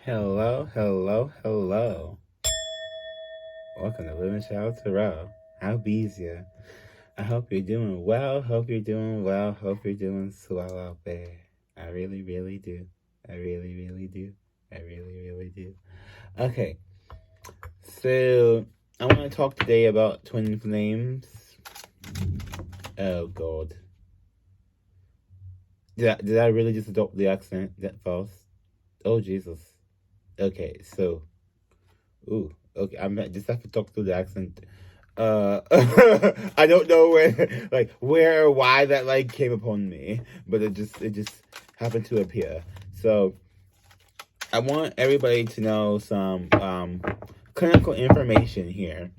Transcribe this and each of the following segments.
Hello, hello, hello. Welcome to Living Child Tarot. How bees ya? I hope you're doing well. Hope you're doing well. Hope you're doing swell out there. I really, really do. I really, really do. I really, really do. Okay, so I want to talk today about twin flames. Oh God, did I really just adopt the accent? That false? Oh Jesus. Okay, so okay. I might just have to talk through the accent. I don't know where or why that came upon me, but it just happened to appear. So I want everybody to know some clinical information here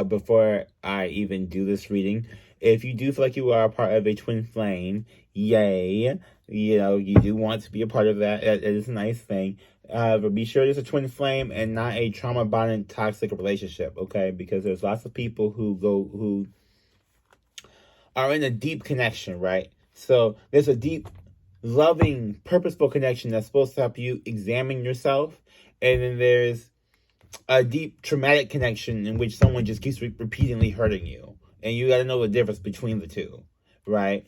before I even do this reading. If you do feel like you are a part of a twin flame, yay! You do want to be a part of that. It is a nice thing. But be sure it's a twin flame and not a trauma-bonded toxic relationship, okay? Because there's lots of people who are in a deep connection, right? So there's a deep, loving, purposeful connection that's supposed to help you examine yourself. And then there's a deep traumatic connection in which someone just keeps repeatedly hurting you. And you got to know the difference between the two, right?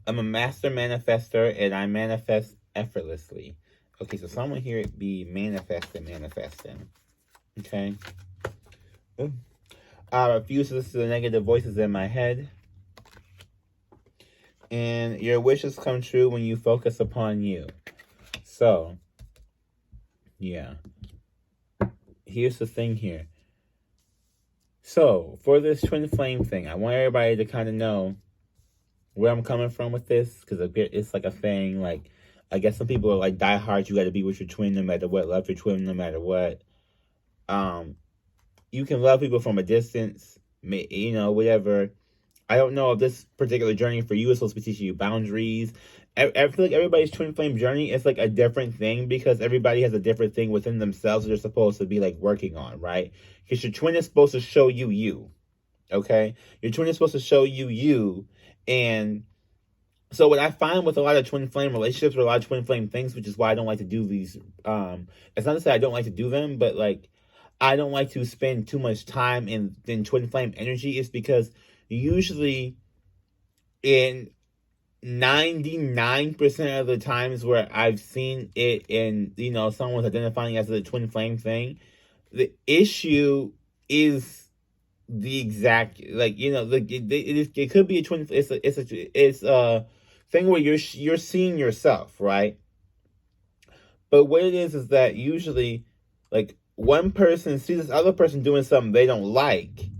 I'm a master manifester and I manifest effortlessly. Okay, so someone here be manifesting. Okay? I refuse to listen to the negative voices in my head. And your wishes come true when you focus upon you. So, yeah. Here's the thing here. So, for this twin flame thing, I want everybody to kind of know where I'm coming from with this, because it's like a thing. I guess some people are die hard. You got to be with your twin no matter what. Love your twin no matter what. You can love people from a distance, whatever. I don't know if this particular journey for you is supposed to be teaching you boundaries. I feel like everybody's twin flame journey is a different thing, because everybody has a different thing within themselves that they're supposed to be working on, right? Because your twin is supposed to show you, okay? Your twin is supposed to show you. And so what I find with a lot of twin flame relationships or a lot of twin flame things, which is why I don't like to do these, it's not to say I don't like to do them, but I don't like to spend too much time in twin flame energy, is because usually in 99% of the times where I've seen it and someone's identifying as a twin flame thing, the issue is the exact it could be a twin. It's a thing where you're seeing yourself, right? But what it is that usually one person sees this other person doing something they don't like,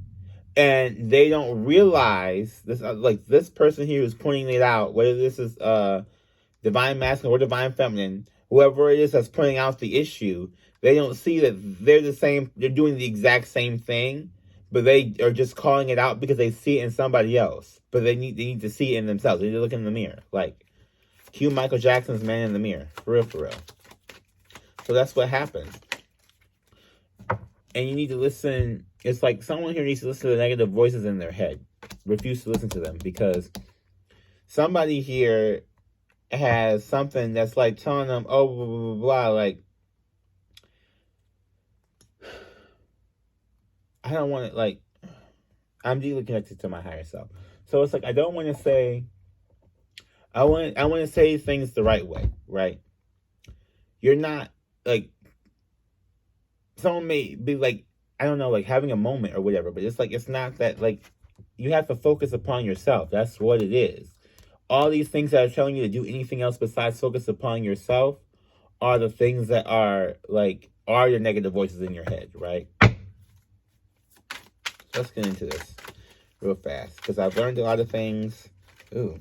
and they don't realize this. This person here is pointing it out, whether this is divine masculine or divine feminine, whoever it is that's pointing out the issue, they don't see that they're doing the exact same thing, but they are just calling it out because they see it in somebody else. But they need to see it in themselves. They need to look in the mirror. Cue Michael Jackson's Man in the Mirror. For real. So that's what happens. And you need to listen. It's someone here needs to listen to the negative voices in their head. Refuse to listen to them, because somebody here has something that's telling them, oh, blah, blah, blah, blah. I don't want to, I'm deeply connected to my higher self. So it's I don't want to say, I want to say things the right way, right? You're not, someone may be I don't know, having a moment or whatever, but it's not that, you have to focus upon yourself. That's what it is. All these things that are telling you to do anything else besides focus upon yourself are the things that are your negative voices in your head, right? Let's get into this real fast, because I've learned a lot of things. Ooh.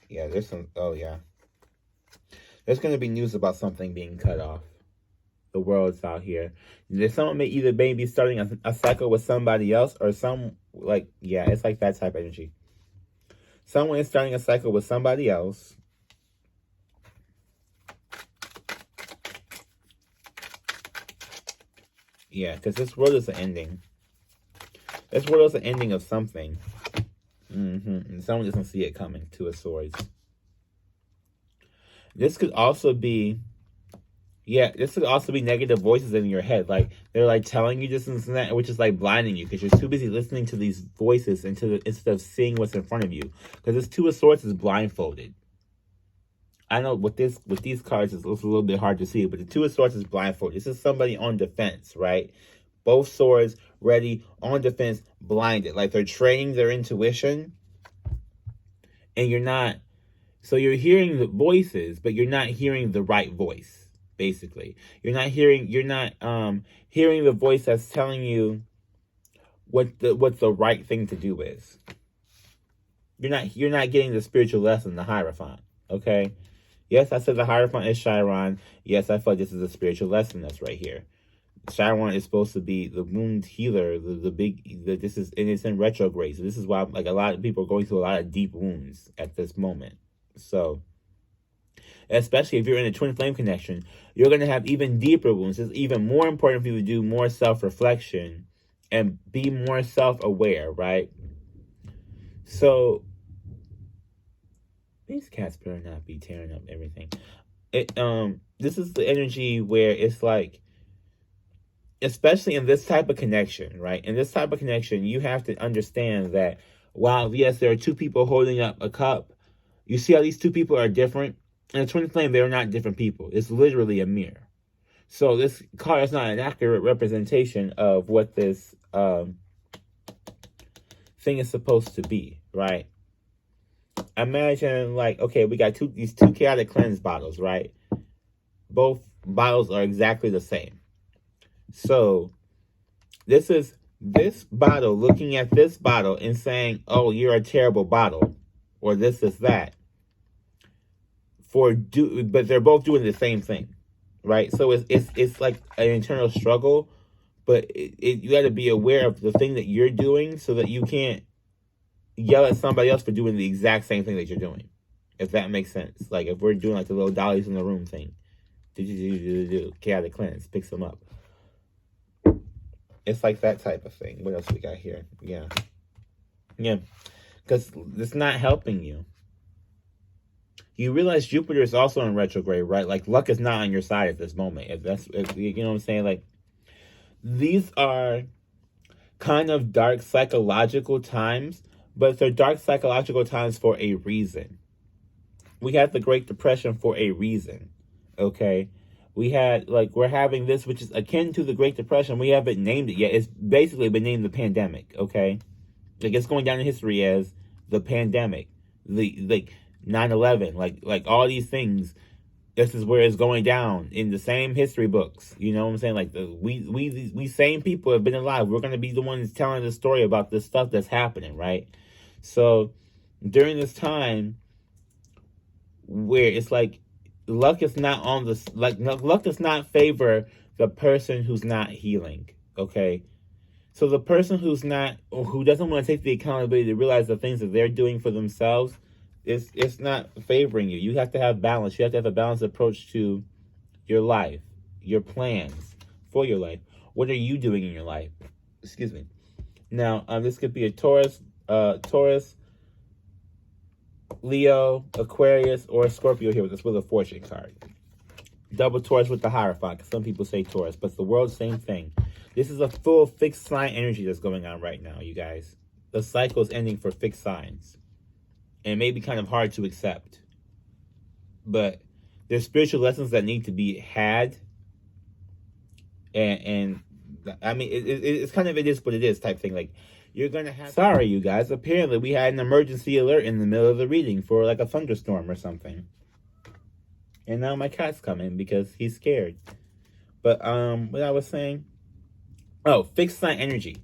Yeah, there's some, oh yeah. There's going to be news about something being cut off. The world's out here. Someone may either be starting a cycle with somebody else, or it's that type of energy. Someone is starting a cycle with somebody else. Yeah, because this world is an ending. This world is an ending of something. And someone doesn't see it coming. Two of Swords. This could also be, this could also be negative voices in your head. Like, they're like telling you this and that, which is like blinding you because you're too busy listening to these voices instead of seeing what's in front of you. Because this Two of Swords is blindfolded. I know with these cards it's a little bit hard to see, but the Two of Swords is blindfolded. This is somebody on defense, right? Both swords ready, on defense, blinded. Like they're training their intuition, and you're not. So you're hearing the voices, but you're not hearing the right voice. Basically, you're not hearing the voice that's telling you what the right thing to do is. You're not getting the spiritual lesson, the Hierophant. Okay. Yes, I said the Hierophant is Chiron. Yes, I feel this is a spiritual lesson that's right here. Chiron is supposed to be the wound healer, this is, and it's in retrograde. So this is why like a lot of people are going through a lot of deep wounds at this moment. So, especially if you're in a twin flame connection, you're going to have even deeper wounds. It's even more important for you to do more self-reflection and be more self-aware, right? So, these cats better not be tearing up everything. This is the energy where it's like, especially in this type of connection, right? In this type of connection, you have to understand that while, yes, there are two people holding up a cup, you see how these two people are different? In a twin flame, they're not different people. It's literally a mirror. So this card is not an accurate representation of what this thing is supposed to be, right? Imagine, like, okay, we got these two chaotic cleanse bottles, right? Both bottles are exactly the same. So this is this bottle looking at this bottle and saying, oh, you're a terrible bottle, or this is that. But they're both doing the same thing, right? So it's like an internal struggle, but you got to be aware of the thing that you're doing so that you can't yell at somebody else for doing the exact same thing that you're doing, if that makes sense. Like if we're doing like the little dollies in the room thing, chaotic cleanse picks them up. It's like that type of thing. What else we got here? Yeah, because it's not helping you. You realize Jupiter is also in retrograde, right? Like luck is not on your side at this moment. If you know what I'm saying? Like these are kind of dark psychological times, but they're dark psychological times for a reason. We had the Great Depression for a reason, okay? We're having this, which is akin to the Great Depression. We haven't named it yet. It's basically been named the pandemic, okay? Like it's going down in history as the pandemic, the 9/11, like all these things. This is where it's going down in the same history books. You know what I'm saying? Like we same people have been alive. We're gonna be the ones telling the story about this stuff that's happening, right? So during this time where it's like luck is not on the luck does not favor the person who's not healing. Okay. So the person who doesn't want to take the accountability to realize the things that they're doing for themselves, it's not favoring you. You have to have balance. You have to have a balanced approach to your life, your plans for your life. What are you doing in your life? Excuse me. Now, this could be a Taurus, Leo, Aquarius, or a Scorpio here with a fortune card. Double Taurus with the Hierophant, because some people say Taurus, but it's the world, same thing. This is a full fixed sign energy that's going on right now, you guys. The cycle is ending for fixed signs. And it may be kind of hard to accept. But there's spiritual lessons that need to be had. And I mean, it's kind of it is what it is type thing. Like, you're going to have... Sorry, you guys. Apparently, we had an emergency alert in the middle of the reading for like a thunderstorm or something. And now my cat's coming because he's scared. But what I was saying... Oh, fixed sign energy.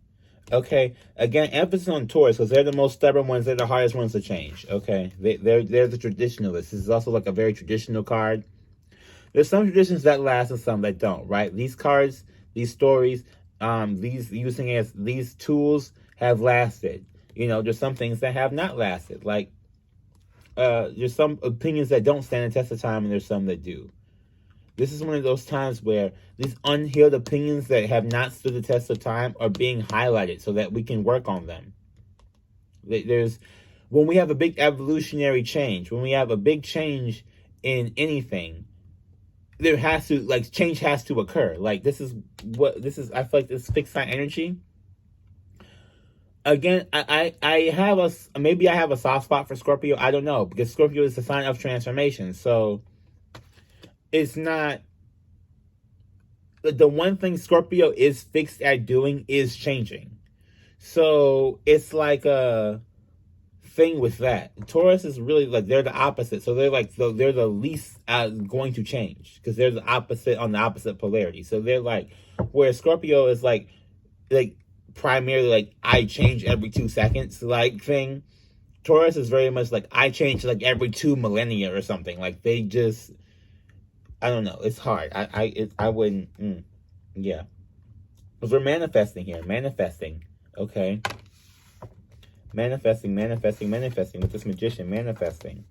Okay, again, emphasis on Taurus because they're the most stubborn ones. They're the hardest ones to change. Okay, they're the traditionalists. This is also like a very traditional card. There's some traditions that last and some that don't. Right? These cards, these stories, these tools have lasted. You know, there's some things that have not lasted. Like there's some opinions that don't stand the test of time, and there's some that do. This is one of those times where these unhealed opinions that have not stood the test of time are being highlighted so that we can work on them. When we have a big evolutionary change, when we have a big change in anything, there has to, like, change has to occur. Like, this is, I feel like this fixed sign energy. Again, I have maybe I have a soft spot for Scorpio. I don't know, because Scorpio is the sign of transformation. So it's not, the one thing Scorpio is fixed at doing is changing. So it's like a thing with that. Taurus is really like, they're the opposite. So they're like, they're the least going to change, because they're the opposite on the opposite polarity. So they're like, where Scorpio is like primarily like, I change every 2 seconds like thing. Taurus is very much like, I change like every 2 millennia or something. Like, they just, I don't know. It's hard. I wouldn't. Yeah. Because we're manifesting here. Manifesting. Okay. Manifesting with this magician. Manifesting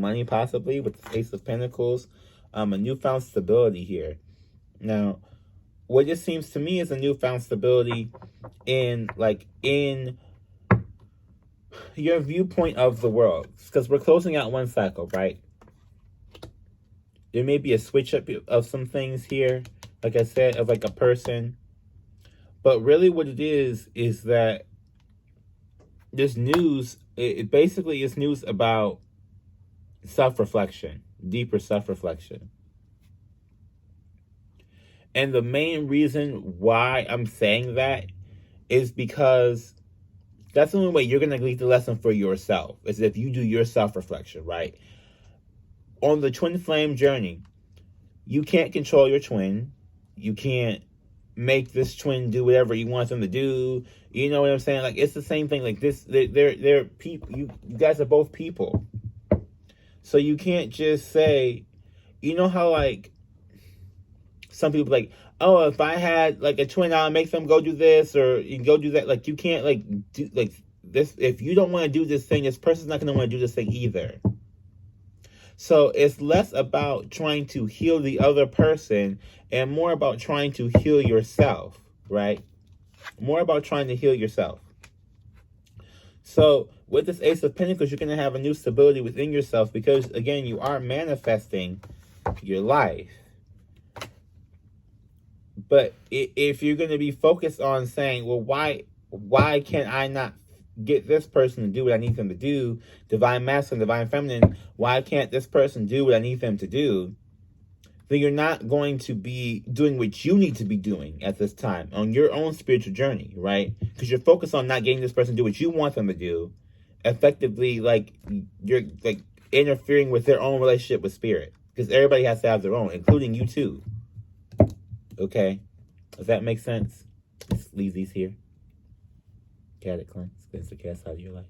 money, possibly, with this Ace of Pentacles. A newfound stability here. Now, what it seems to me is a newfound stability in your viewpoint of the world. Because we're closing out one cycle, right? There may be a switch up of some things here, like I said, of like a person. But really what it is that this news, it basically is news about self-reflection, deeper self-reflection. And the main reason why I'm saying that is because that's the only way you're going to lead the lesson for yourself, is if you do your self-reflection, right? On the twin flame journey, you can't control your twin. You can't make this twin do whatever you want them to do. You know what I'm saying? Like, it's the same thing. Like, this, they're people. You guys are both people. So you can't just say, you know how, like, some people like, oh, if I had like a twin, I'll make them go do this or you go do that. Like, you can't like do like this. If you don't want to do this thing, this person's not going to want to do this thing either. So it's less about trying to heal the other person and more about trying to heal yourself, right? More about trying to heal yourself. So with this Ace of Pentacles, you're going to have a new stability within yourself because, again, you are manifesting your life. But if you're going to be focused on saying, well, why can I not get this person to do what I need them to do? Divine masculine, divine feminine, why can't this person do what I need them to do? Then you're not going to be doing what you need to be doing at this time on your own spiritual journey, right? Because you're focused on not getting this person to do what you want them to do. Effectively, like, you're like interfering with their own relationship with spirit. Because everybody has to have their own, including you too. Okay? Does that make sense? Let's leave these here. Chaotic cleanse. Cleanse the chaos out of your life.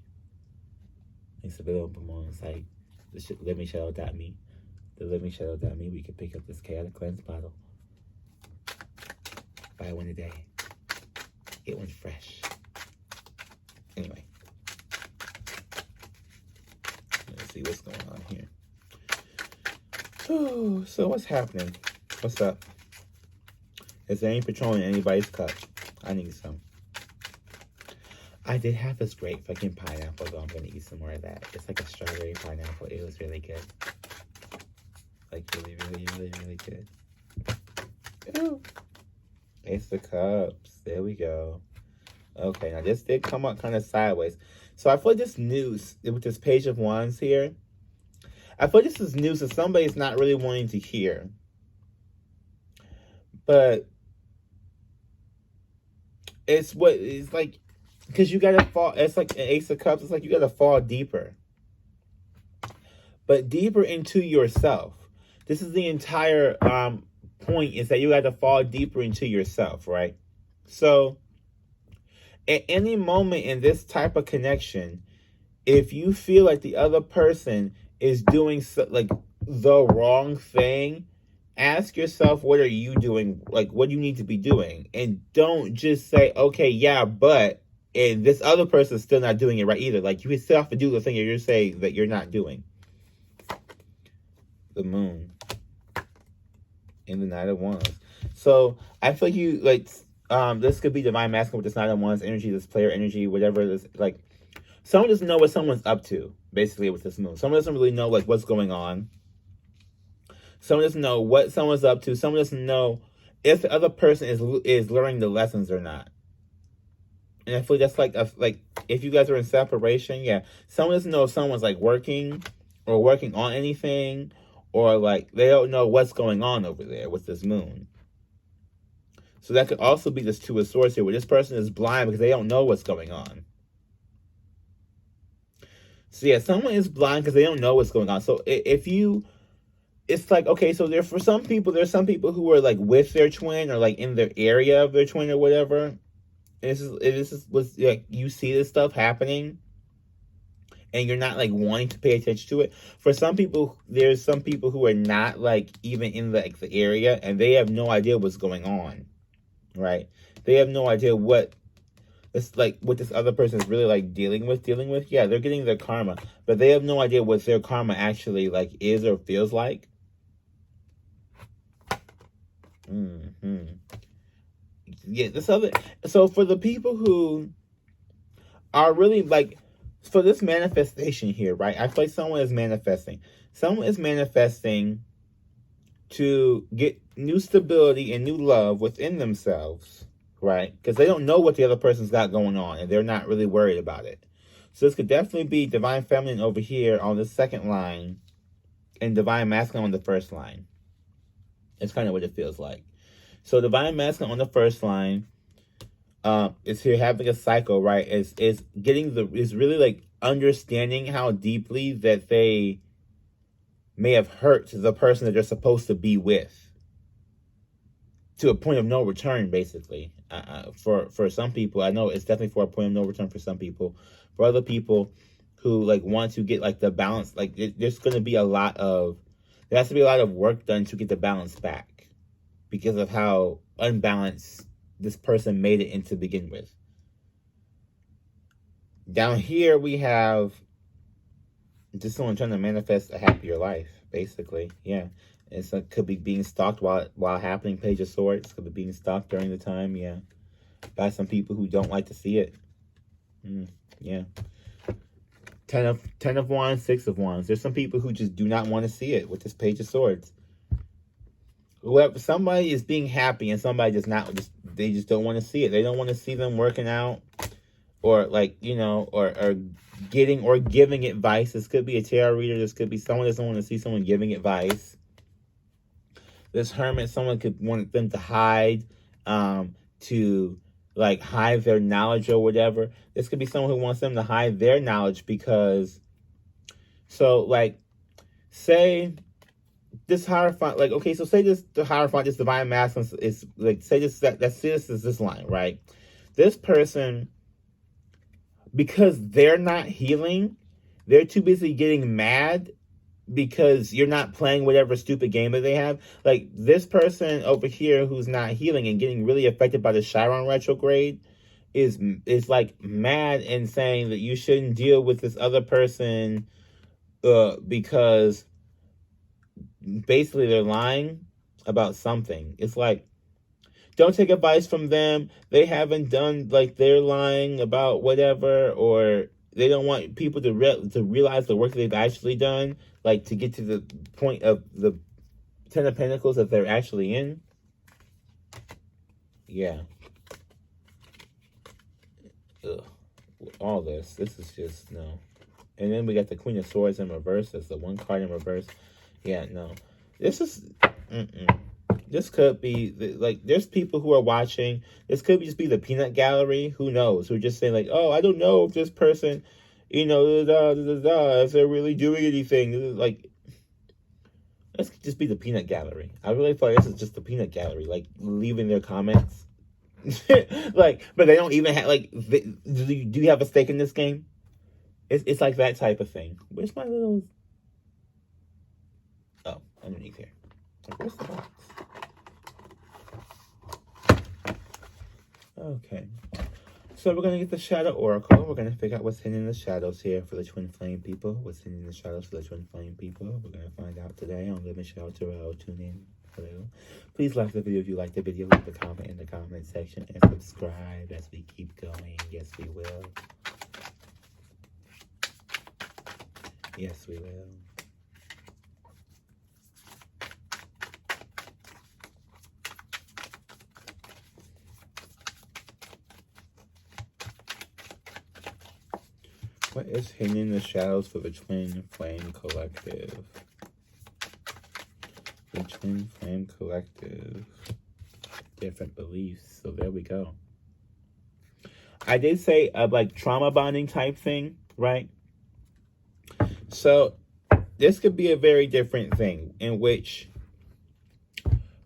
Thanks for being on site. LivingShadow.me. The LivingShadow.me. We can pick up this chaotic cleanse bottle. Buy one a day. Get one fresh. Anyway. Let's see what's going on here. Oh, so what's happening? What's up? Is there any Patron in anybody's cup? I need some. I did have this great fucking pineapple, though. I'm going to eat some more of that. It's like a strawberry pineapple. It was really good. Like, really, really, really, really good. Ooh. Ace of Cups. There we go. Okay, now this did come up kind of sideways. So I feel like this news, with this Page of Wands here, I feel like this is news that somebody's not really wanting to hear. But it's like, because you gotta fall, it's like an Ace of Cups, it's like you gotta fall deeper. But deeper into yourself. This is the entire point, is that you gotta fall deeper into yourself, right? So, at any moment in this type of connection, if you feel like the other person is doing like the wrong thing, ask yourself, what are you doing? Like, what do you need to be doing? And don't just say, okay, yeah, but, and this other person's still not doing it right either. Like, you still have to do the thing that you're saying that you're not doing. The Moon. And the Knight of Wands. So, I feel like you, like, this could be divine masculine with this Knight of Wands energy, this player energy, whatever it is, like. someone doesn't know what someone's up to, basically, with this moon. Someone doesn't really know, like, what's going on. Someone doesn't know what someone's up to. Someone doesn't know if the other person is learning the lessons or not. And I feel that's like if you guys are in separation, yeah, someone doesn't know if someone's like working or working on anything, or like they don't know what's going on over there with this moon. So that could also be this Two of Swords here, where this person is blind because they don't know what's going on. So yeah, someone is blind because they don't know what's going on. So if you, it's like, okay, so there's some people who are like with their twin or like in their area of their twin or whatever. This is was like you see this stuff happening, and you're not like wanting to pay attention to it. For some people, there's some people who are not like even in the area, and they have no idea what's going on, right? They have no idea what this other person is really like dealing with. Yeah, they're getting their karma, but they have no idea what their karma actually like is or feels like. Yeah, so for the people who are really like, for this manifestation here, right? I feel like someone is manifesting. Someone is manifesting to get new stability and new love within themselves, right? Because they don't know what the other person's got going on, and they're not really worried about it. So this could definitely be Divine Feminine over here on the second line, and Divine Masculine on the first line. It's kind of what it feels like. So Divine Masculine on the first line is here having a cycle, right? Is really like understanding how deeply that they may have hurt the person that they're supposed to be with, to a point of no return, basically. For some people, I know it's definitely for a point of no return for some people. For other people who like want to get like the balance, like there's going to be there has to be a lot of work done to get the balance back, because of how unbalanced this person made it in to begin with. Down here we have just someone trying to manifest a happier life, basically. Yeah, it could be being stalked while happening. Page of Swords could be being stalked during the time. Yeah, by some people who don't like to see it. Yeah. Ten of Wands, Six of Wands. There's some people who just do not want to see it with this Page of Swords. Whoever, somebody is being happy and somebody does not, they just don't want to see it. They don't want to see them working out, or like, you know, or getting or giving advice. This could be a tarot reader. This could be someone doesn't want to see someone giving advice. This Hermit, someone could want them to hide, to like hide their knowledge or whatever. This could be someone who wants them to hide their knowledge because, so like, say this Hierophant, like, okay, so say the Hierophant, this Divine Masculine is like, say this is this line, right? This person, because they're not healing, they're too busy getting mad because you're not playing whatever stupid game that they have. Like, this person over here who's not healing and getting really affected by the Chiron retrograde is like mad and saying that you shouldn't deal with this other person because basically they're lying about something. It's like, don't take advice from them. They haven't done, like, they're lying about whatever, or they don't want people to realize the work they've actually done, like to get to the point of the Ten of Pentacles that they're actually in. Yeah. Ugh. All this is just, no. And then we got the Queen of Swords in reverse. That's the one card in reverse. Yeah, no. This is... This could be, like, there's people who are watching. This could just be the peanut gallery. Who knows? Who are just saying, like, oh, I don't know if this person, you know, if they're really doing anything. Like, this could just be the peanut gallery. I really feel like this is just the peanut gallery. Like, leaving their comments. Like, but they don't even have, like, do you have a stake in this game? It's like that type of thing. Where's my little... Oh, underneath here. Where's the box? Okay. So we're going to get the Shadow Oracle. We're going to figure out what's hidden in the shadows here for the Twin Flame people. What's hidden in the shadows for the Twin Flame people. We're going to find out today on Living Shadow Tarot. Tune in. Hello. Please like the video if you like the video. Leave a comment in the comment section and subscribe as we keep going. Yes, we will. Yes, we will. What is hidden in the shadows for the Twin Flame Collective? The Twin Flame Collective. Different beliefs. So there we go. I did say like trauma bonding type thing, right? So this could be a very different thing in which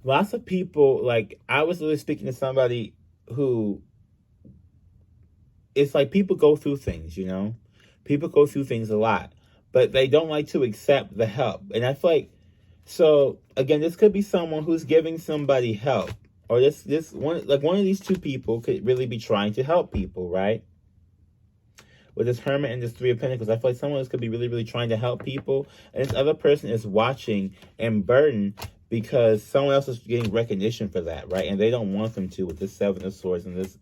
lots of people, like I was really speaking to somebody who, it's like people go through things, you know? People go through things a lot, but they don't like to accept the help. And I feel like, so again, this could be someone who's giving somebody help, or this one, like one of these two people could really be trying to help people, right? With this Hermit and this Three of Pentacles, I feel like someone else could be really, really trying to help people, and this other person is watching and burdened because someone else is getting recognition for that, right? And they don't want them to with this Seven of Swords and this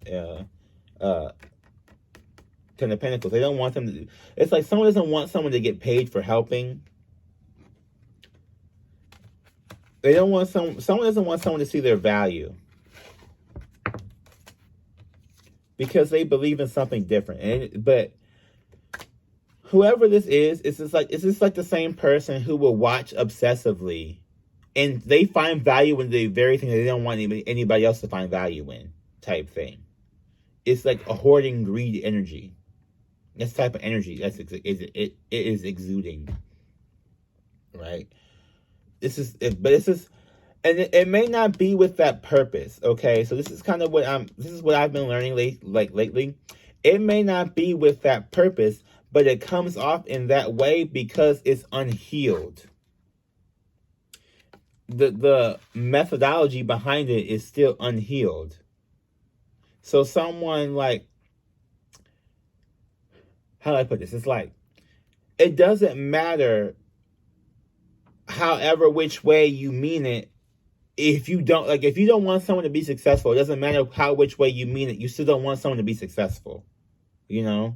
Ten of Pentacles. They don't want them to. It's like someone doesn't want someone to get paid for helping. They don't want someone doesn't want someone to see their value because they believe in something different. But whoever this is, it's just like the same person who will watch obsessively, and they find value in the very thing that they don't want anybody else to find value in, type thing. It's like a hoarding greed energy. This type of energy it is exuding, right? And it may not be with that purpose, okay? So this is kind of what I've been learning lately. It may not be with that purpose, but it comes off in that way because it's unhealed. The methodology behind it is still unhealed. So someone like, how do I put this? It's like, it doesn't matter however which way you mean it. If you don't want someone to be successful, it doesn't matter which way you mean it. You still don't want someone to be successful. You know?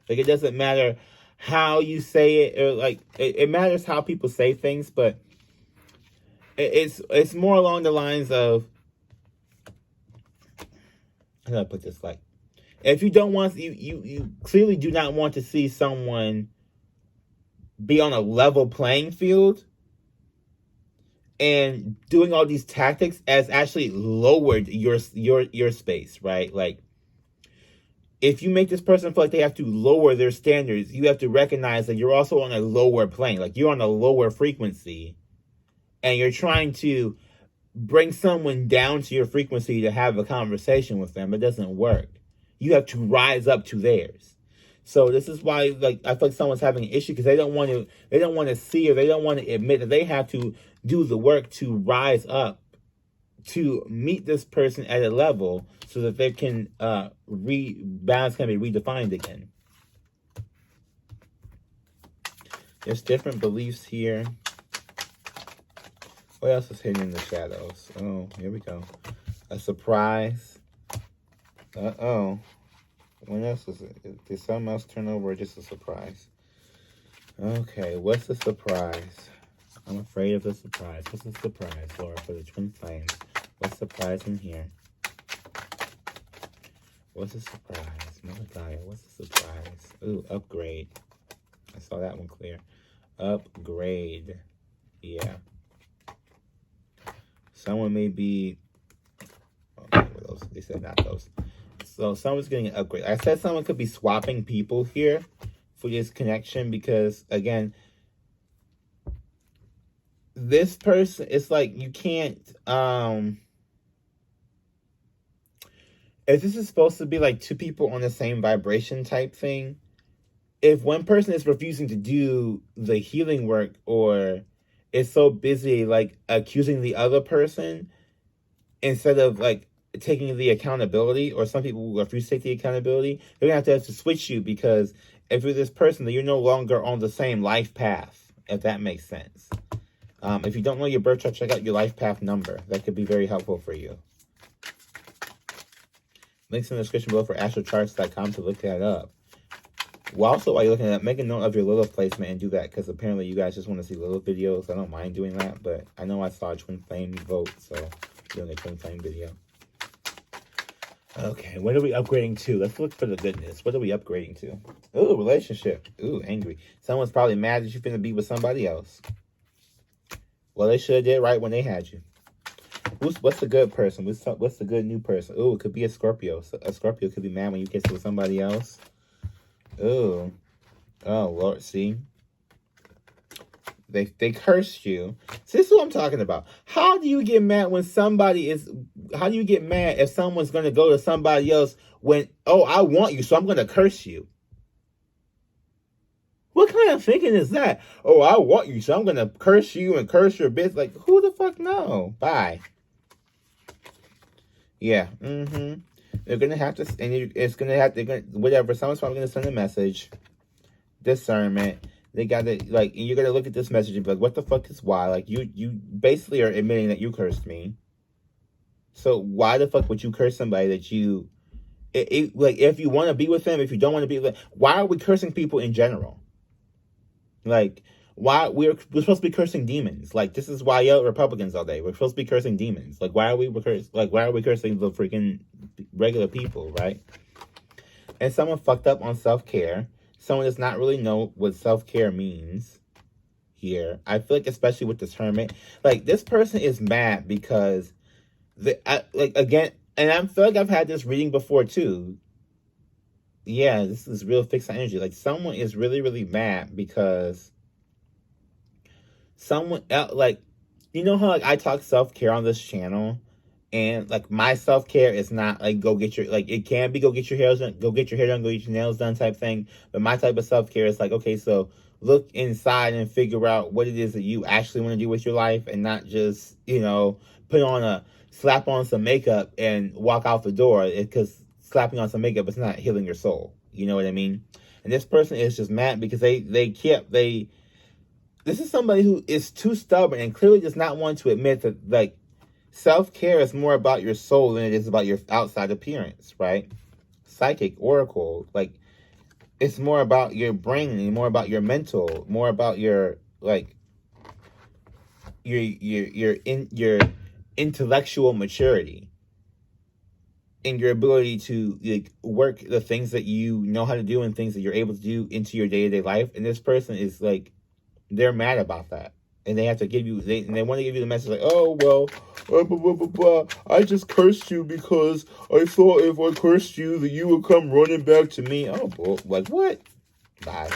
Like, it doesn't matter how you say it, or like, it matters how people say things, but it's more along the lines of, how do I put this? Like, if you don't want, you clearly do not want to see someone be on a level playing field, and doing all these tactics has actually lowered your space, right? Like, if you make this person feel like they have to lower their standards, you have to recognize that you're also on a lower plane. Like, you're on a lower frequency, and you're trying to bring someone down to your frequency to have a conversation with them. It doesn't work. You have to rise up to theirs. So this is why, like, I feel like someone's having an issue because they don't want to see, or they don't want to admit that they have to do the work to rise up to meet this person at a level so that they can balance can be redefined again. There's different beliefs here. What else is hidden in the shadows? Oh, here we go. A surprise. Uh-oh. What else is it? Did something else turn over, or just a surprise? Okay, what's the surprise? I'm afraid of the surprise. What's the surprise, Laura, for the Twin Flames? What's the surprise in here? What's the surprise? Mother Gaia, what's the surprise? Ooh, upgrade. I saw that one clear. Upgrade. Yeah. Someone may be... Okay, well, those, they said not those. So someone's getting an upgrade. I said someone could be swapping people here for this connection because, again, this person, it's like you can't... if this is supposed to be like two people on the same vibration type thing, if one person is refusing to do the healing work or is so busy like accusing the other person instead of like taking the accountability, or some people will refuse to take the accountability, they're gonna have to switch you, because if you're this person, then you're no longer on the same life path, if that makes sense. If you don't know your birth chart, check out your life path number. That could be very helpful for you. Links in the description below for astrocharts.com to look that up. Well, also, while you're looking at that, make a note of your Lilith placement and do that, because apparently you guys just want to see Lilith videos. I don't mind doing that, but I know I saw a twin flame vote, so doing a twin flame video. Okay, what are we upgrading to? Let's look for the goodness. What are we upgrading to? Ooh, relationship. Ooh, angry. Someone's probably mad that you're finna be with somebody else. Well, they should have did right when they had you. What's the good person? What's the good new person? Ooh, it could be a Scorpio. So a Scorpio could be mad when you kiss with somebody else. Ooh. Oh, Lord, see? They cursed you. So this is what I'm talking about. How do you get mad when somebody is... How do you get mad if someone's going to go to somebody else when... Oh, I want you, so I'm going to curse you. What kind of thinking is that? Oh, I want you, so I'm going to curse you and curse your bitch. Like, who the fuck no? Bye. Yeah. Mm-hmm. They're going to have to... And it's going to have to... Whatever. Someone's probably going to send a message. Discernment. They got to, like, you're going to look at this message and be like, what the fuck is why? Like, you basically are admitting that you cursed me. So why the fuck would you curse somebody that you... like, if you want to be with them, if you don't want to be with them, why are we cursing people in general? Like, why we're supposed to be cursing demons? Like, this is why I yell at Republicans all day. We're supposed to be cursing demons. Like, why are we cursing the freaking regular people, right? And someone fucked up on self-care. Someone does not really know what self-care means here. I feel like, especially with this hermit, like, this person is mad because again, and I feel like I've had this reading before too. Yeah, this is real fixed energy. Like, someone is really, really mad because someone else, like, you know how, like, I talk self-care on this channel, and, like, my self-care is not, like, go get your, like, it can be go get your hair done, go get your nails done type thing, but my type of self-care is like, okay, so look inside and figure out what it is that you actually want to do with your life, and not just, you know, slap on some makeup and walk out the door, because slapping on some makeup is not healing your soul. You know what I mean? And this person is just mad because this is somebody who is too stubborn and clearly does not want to admit that, like, self-care is more about your soul than it is about your outside appearance, right? Psychic, oracle, like, it's more about your brain and more about your mental, more about your, like, your intellectual maturity and your ability to, like, work the things that you know how to do and things that you're able to do into your day-to-day life. And this person is, like, they're mad about that. And they have to give you, they want to give you the message like, oh, well, I just cursed you because I thought if I cursed you that you would come running back to me. Oh, boy, like, what? Bye.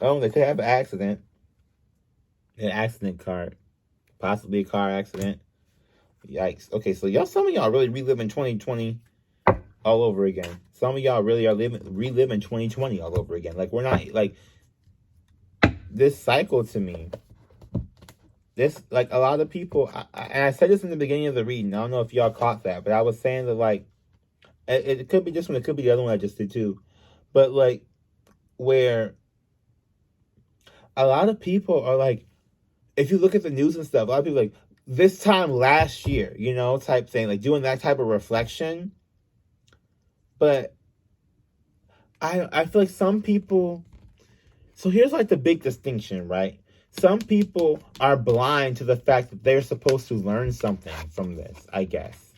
Oh, they could have an accident. An accident card. Possibly a car accident. Yikes. Okay, so some of y'all really reliving 2020 all over again. Some of y'all really are reliving 2020 all over again. Like, we're not, like, this cycle to me, this, like, a lot of people, and I said this in the beginning of the reading, I don't know if y'all caught that, but I was saying that, like, it could be this one, it could be the other one I just did too, but, like, where a lot of people are, like, if you look at the news and stuff, a lot of people, like, this time last year, you know, type thing, like, doing that type of reflection. But I feel like some people, so here's, like, the big distinction, right? Some people are blind to the fact that they're supposed to learn something from this, I guess.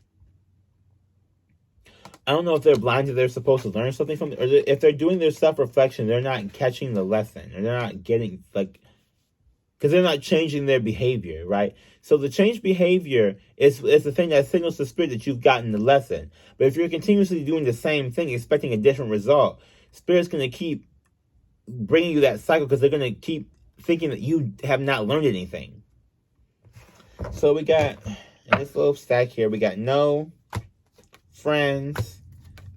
I don't know if they're blind to they're supposed to learn something from it, or if they're doing their self-reflection, they're not catching the lesson, or they're not getting, like, because they're not changing their behavior, right? So the change behavior is the thing that signals to Spirit that you've gotten the lesson. But if you're continuously doing the same thing, expecting a different result, Spirit's going to keep bringing you that cycle because they're going to keep thinking that you have not learned anything. So we got, in this little stack here, we got no, friends,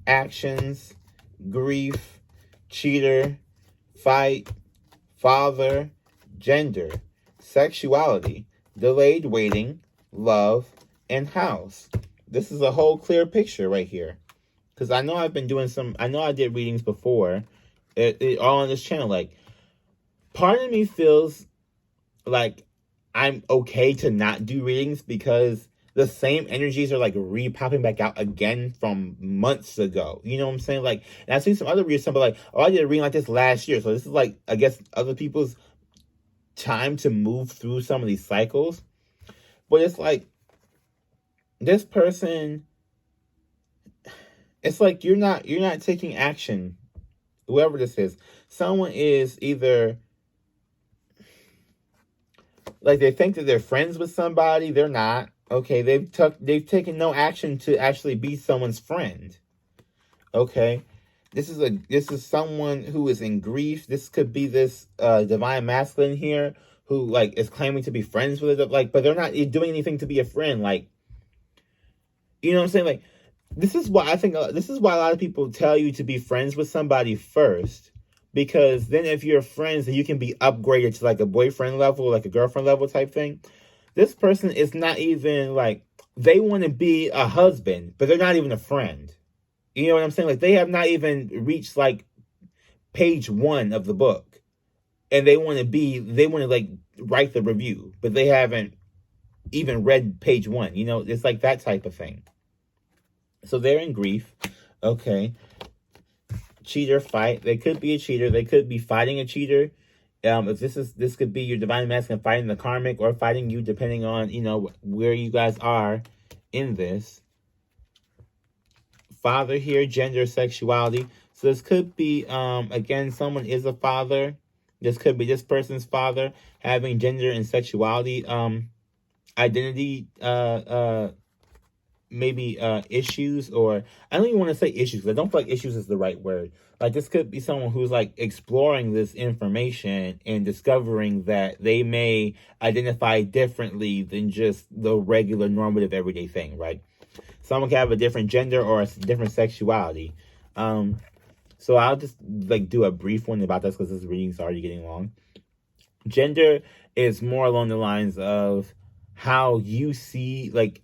actions, grief, cheater, fight, father, gender, sexuality, delayed waiting, love, and house. This is a whole clear picture right here. Because I know I've been doing I know I did readings before, all on this channel. Like, part of me feels like I'm okay to not do readings because the same energies are like re-popping back out again from months ago. You know what I'm saying? Like, and I've seen some other readers, somebody like, oh, I did a reading like this last year. So this is like, I guess, other people's time to move through some of these cycles. But it's like, this person, it's like you're not taking action. Whoever this is, someone is either like they think that they're friends with somebody, they're not. Okay, they've taken no action to actually be someone's friend. Okay, this is someone who is in grief. This could be this divine masculine here who like is claiming to be friends with it, like, but they're not doing anything to be a friend. Like, you know what I'm saying? Like, this is why a lot of people tell you to be friends with somebody first, because then if you're friends, then you can be upgraded to like a boyfriend level, like a girlfriend level type thing. This person is not even like, they want to be a husband, but they're not even a friend. You know what I'm saying? Like, they have not even reached like page 1 of the book, and they want to like write the review, but they haven't even read page 1. You know, it's like that type of thing. So they're in grief. Okay. Cheater, fight. They could be a cheater. They could be fighting a cheater. If this could be your divine masculine fighting the karmic, or fighting you, depending on, you know, where you guys are in this. Father here, gender, sexuality. So this could be, again, someone is a father. This could be this person's father having gender and sexuality, identity, maybe issues, or I don't even want to say issues, because I don't feel like issues is the right word. Like, this could be someone who's like exploring this information and discovering that they may identify differently than just the regular normative everyday thing, right? Someone can have a different gender or a different sexuality. So I'll just like do a brief one about this because this reading's already getting long. Gender is more along the lines of how you see, like,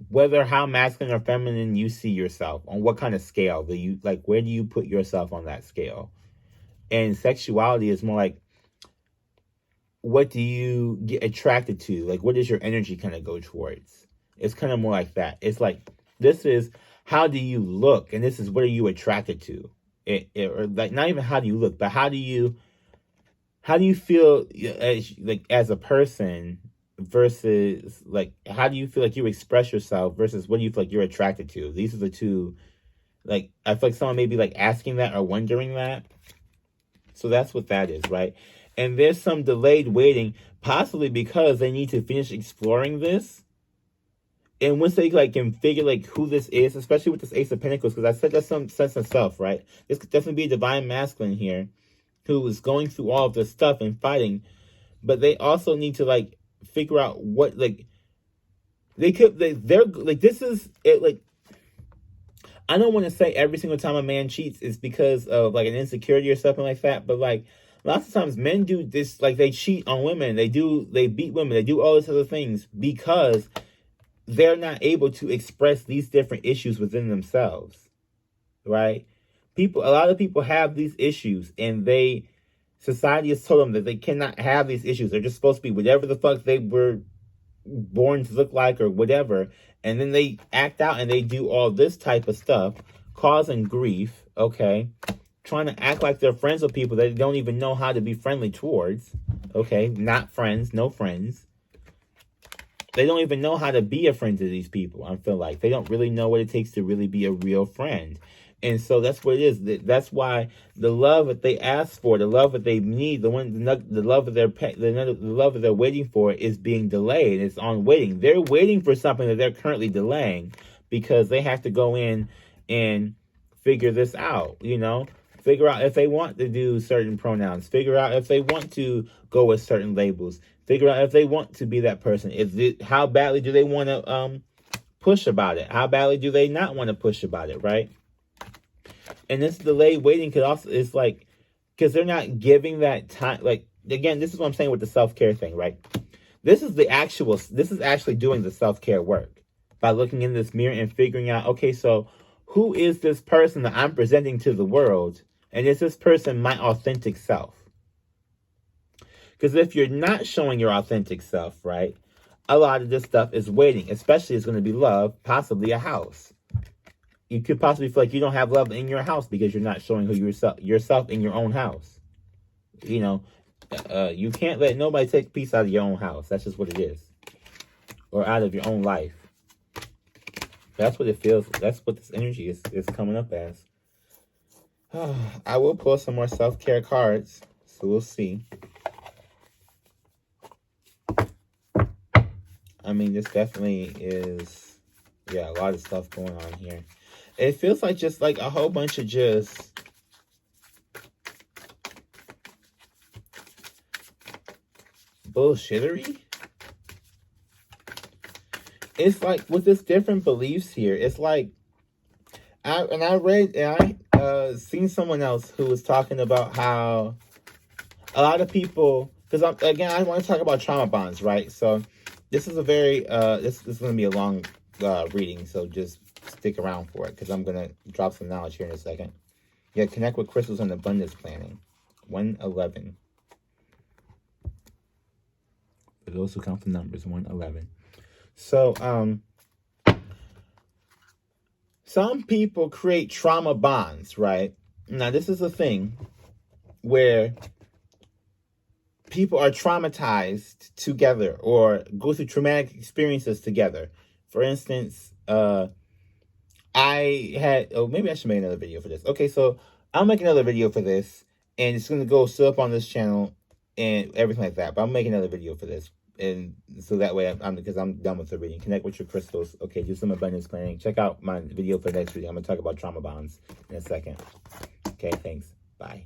whether how masculine or feminine you see yourself, on what kind of scale do you, like, where do you put yourself on that scale? And sexuality is more like, what do you get attracted to? Like, what does your energy kind of go towards? It's kind of more like that. It's like, this is how do you look, and this is what are you attracted to? Or like, not even how do you look, but how do you feel as a person, versus like, how do you feel like you express yourself versus what do you feel like you're attracted to? These are the two. Like, I feel like someone may be like asking that or wondering that. So that's what that is, right? And there's some delayed waiting, possibly because they need to finish exploring this. And once they like can figure like who this is, especially with this Ace of Pentacles, because I said that's some sense of self, right? This could definitely be a divine masculine here who is going through all of this stuff and fighting, but they also need to like figure out what, like, they're like, this is it. Like, I don't want to say every single time a man cheats is because of like an insecurity or something like that, but like lots of times men do this, like they cheat on women, they beat women, they do all these other things because they're not able to express these different issues within themselves, right? A lot of people have these issues, and society has told them that they cannot have these issues. They're just supposed to be whatever the fuck they were born to look like or whatever. And then they act out and they do all this type of stuff, causing grief, okay? Trying to act like they're friends with people that they don't even know how to be friendly towards, okay? Not friends, no friends. They don't even know how to be a friend to these people. I feel like they don't really know what it takes to really be a real friend. And so that's what it is. That's why the love that they ask for, the love that they need, the love that they're waiting for is being delayed. It's on waiting. They're waiting for something that they're currently delaying because they have to go in and figure this out, you know? Figure out if they want to do certain pronouns. Figure out if they want to go with certain labels. Figure out if they want to be that person. How badly do they want to push about it? How badly do they not want to push about it, right? And this delayed waiting could also, it's like, because they're not giving that time. Like, again, this is what I'm saying with the self-care thing, right? This is actually doing the self-care work by looking in this mirror and figuring out, okay, so who is this person that I'm presenting to the world? And is this person my authentic self? Because if you're not showing your authentic self, right, a lot of this stuff is waiting, especially it's going to be love, possibly a house. You could possibly feel like you don't have love in your house because you're not showing who yourself in your own house. You know, you can't let nobody take peace out of your own house. That's just what it is. Or out of your own life. That's what it feels. That's what this energy is coming up as. I will pull some more self-care cards. So we'll see. I mean, this definitely is, yeah, a lot of stuff going on here. It feels like just like a whole bunch of just bullshittery. It's like with this different beliefs here, it's like, I seen someone else who was talking about how a lot of people, because I want to talk about trauma bonds, right? So this is a very, this is going to be a long reading, so just stick around for it, because I'm going to drop some knowledge here in a second. Yeah, connect with crystals and abundance planning. 111. For those who count the numbers, 111. So, some people create trauma bonds, right? Now, this is a thing where people are traumatized together or go through traumatic experiences together. For instance, maybe I should make another video for this. Okay, so I'll make another video for this, and it's going to go still up on this channel and everything like that, but I'll make another video for this. And so that way, because I'm done with the reading. Connect with your crystals. Okay, do some abundance planning. Check out my video for the next video. I'm going to talk about trauma bonds in a second. Okay, thanks. Bye.